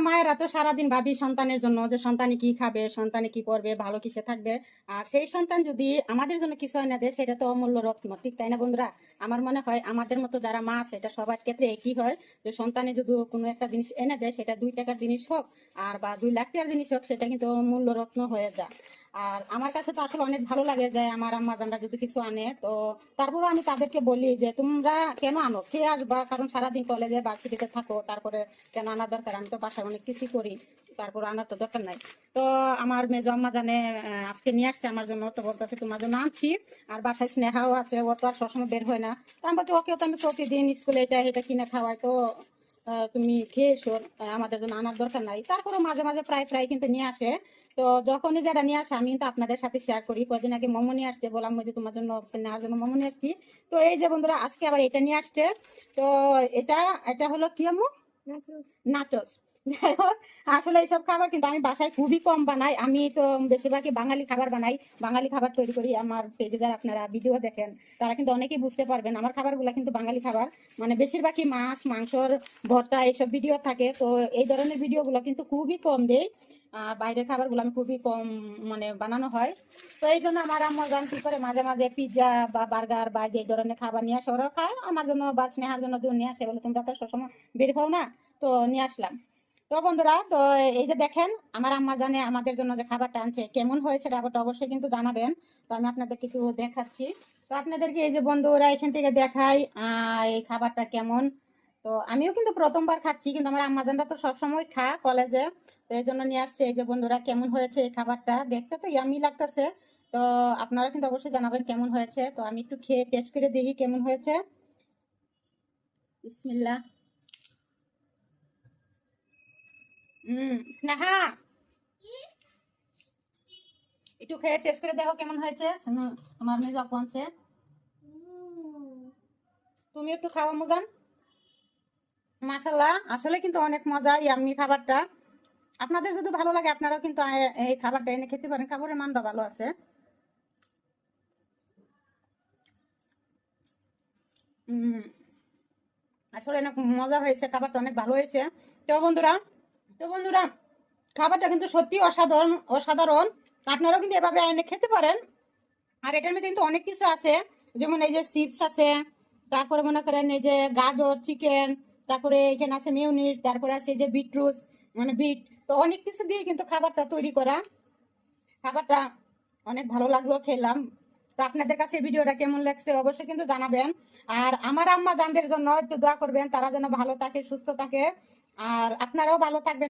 মায়েরা তো সারাদিন ভাবি সন্তানের জন্য যে সন্তানে কি খাবে, সন্তানে কি করবে, ভালো কিসে থাকবে। আর সেই সন্তান যদি আমাদের জন্য কিছু এনে দেয় সেটা তো অমূল্য রত্ন, ঠিক তাই না বন্ধুরা? আমার মনে হয় আমাদের মতো যারা মা আছে এটা সবার ক্ষেত্রে একই হয়, যে সন্তানে যদি কোনো একটা জিনিস এনে দেয়, সেটা 2 টাকার জিনিস হোক আর বা 2 লাখ টাকার জিনিস হোক, সেটা কিন্তু অমূল্য রত্ন হয়ে যায়। আর আমার কাছে তো আসলে অনেক ভালো লাগে যে আমার আম্মা জানরা যদি কিছু আনে, তো তারপরে আমি তাদেরকে বলি যে তোমরা কেন আনো, খেয়ে আসবা, কারণ সারাদিন কলেজে ভার্সিটিতে থাকো, তারপরে কেন আনার দরকার? আমি তো বাসায় অনেক কিছু করি, তারপর আনার তো দরকার নাই। তো আমার মেজো আম্মা জানে আজকে নিয়ে আসছে আমার জন্য, তো বলতেছে তোমার জন্য আনছি। আর বাসায় স্নেহাও আছে, ও তো আর সবসময় বের হয় না। তো আমি বলছি ওকেও তো আমি প্রতিদিন স্কুলে এটা এটা কিনে খাওয়াই, তো তুমি খেয়ে এসো, আমাদের জন্য আনার দরকার নাই। তারপরে মাঝে মাঝে প্রায় প্রায় কিন্তু নিয়ে আসে। তো যখনই যেটা নিয়ে আসে আমি কিন্তু আপনাদের সাথে শেয়ার করি। কয়েকদিন আগে মোমো নিয়ে আসছে, বললাম যে তোমার জন্য নেওয়ার জন্য মোমো নিয়ে আসছি। তো এই যে বন্ধুরা আজকে আবার এটা নিয়ে আসছে। তো এটা এটা হলো কি আম্মু? নাচোস। যাই হোক, আসলে এইসব খাবার কিন্তু আমি বাসায় খুবই কম বানাই। আমি তো বেশিরভাগই বাঙালি খাবার বানাই, বাঙালি খাবার তৈরি করি। আমার পেজে যারা আপনারা ভিডিও দেখেন তারা কিন্তু অনেকেই বুঝতে পারবেন আমার খাবারগুলো কিন্তু বাঙালি খাবার। মানে বেশিরভাগই মাছ মাংসর ভর্তা এইসব ভিডিও থাকে, তো এই ধরনের ভিডিওগুলো কিন্তু খুবই কম দেই। আর বাইরের খাবারগুলো আমি খুবই কম মানে বানানো হয়। তো এই জন্য আমার আম্মা জান কি করে মাঝে মাঝে পিৎজা বা বার্গার বা যে ধরনের খাবার নিয়ে আসে ওরাও খায়, আমার জন্য বা স্নেহার জন্য দুধ নিয়ে আসে, বলে তোমরা তো সবসময় বের হও না, তো নিয়ে আসলাম। তো বন্ধুরা, তো এই যে দেখেন আমার আম্মা জানে আমাদের জন্য যে খাবারটা আনছে কেমন হয়েছে খাবারটা অবশ্যই কিন্তু জানাবেন। তো আমি আপনাদেরকে একটু দেখাচ্ছি। তো আপনাদেরকে এই যে বন্ধুরা এখান থেকে দেখাই এই খাবারটা কেমন। তো আমিও কিন্তু প্রথমবার খাচ্ছি, কিন্তু আমার আম্মা জানরা তো সবসময় কলেজে। তো এই জন্য নিয়ে আসছে। এই যে বন্ধুরা কেমন হয়েছে এই খাবারটা, দেখতে তো ইয়ামি লাগতেছে। তো আপনারা কিন্তু অবশ্যই জানাবেন কেমন হয়েছে। তো আমি একটু খেয়ে টেস্ট করে দেখি কেমন হয়েছে। বিসমিল্লাহ। স্নেহা একটু খেয়ে টেস্ট করে দেখো কেমন হয়েছে। তোমার মেয়ে আপু আনছে, তুমি একটু খাওয়া মজান। মাশাল্লাহ, আসলে কিন্তু অনেক মজা ইয়াম্মি খাবারটা। আপনাদের যদি ভালো লাগে আপনারাও কিন্তু এই খাবারটা এনে খেতে পারেন, খাবারের মানটা ভালো আছে। উম আসলে অনেক মজা হয়েছে, খাবারটা অনেক ভালো হয়েছে। তো বন্ধুরা, তো বন্ধুরা খাবারটা কিন্তু সত্যি অসাধারণ অসাধারণ। আপনারাও কিন্তু এভাবে এনে খেতে পারেন। আর এটার মধ্যে কিন্তু অনেক কিছু আছে, যেমন এই যে চিপস আছে, তারপরে মনে করেন এই যে গাজর চিকেন, তারপরে এখানে আছে মিউনিস, তারপরে আছে এই যে বিটরুট মানে বিট। তো অনেক কিছু দিয়ে কিন্তু খাবারটা তৈরি করা। খাবারটা অনেক ভালো লাগলো, খেলাম। তো আপনাদের কাছে ভিডিওটা কেমন লাগছে অবশ্যই কিন্তু জানাবেন। আর আমার আম্মা জানদের জন্য একটু দোয়া করবেন, তারা যেন ভালো থাকে সুস্থ থাকে। আর আপনারাও ভালো থাকবেন।